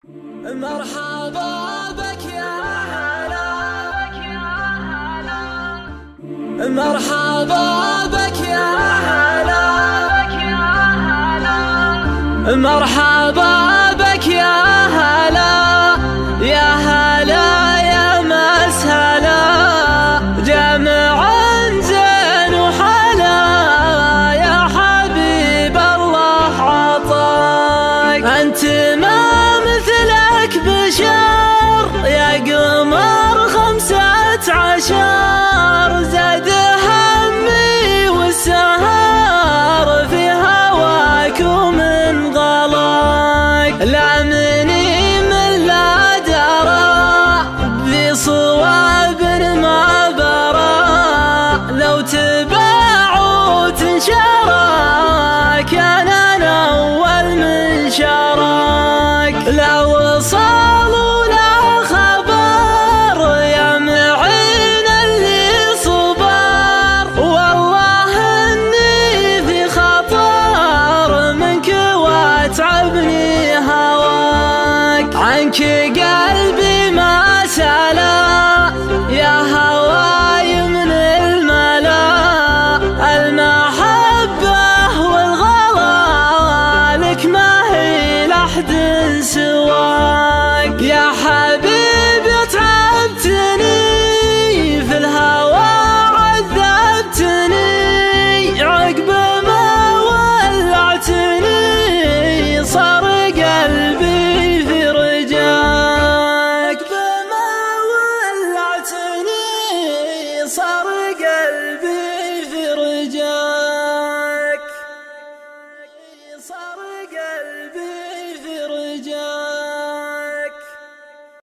مرحبا بك يا هلا، مرحبا بك يا هلا، مرحبا بك يا هلا، يا هلا يا مسهلا، جمع زين وحلا، يا حبيب الله عطاك. أنت ما مثلك بشر يا قمر 15، زاد همي والسهر في هواك ومن غلاك. لامني من لا درى بصواب ما برا، لو تباع وتنشرى كان أنا أول من شراك. لا وصال ولا خبر يا معين اللي صبر، والله إني في خطر منك واتعبني هواك. عنك قلبي ما سلا يا هواي من الملا، المحبة والغلا لك ما هي لأحد سواك.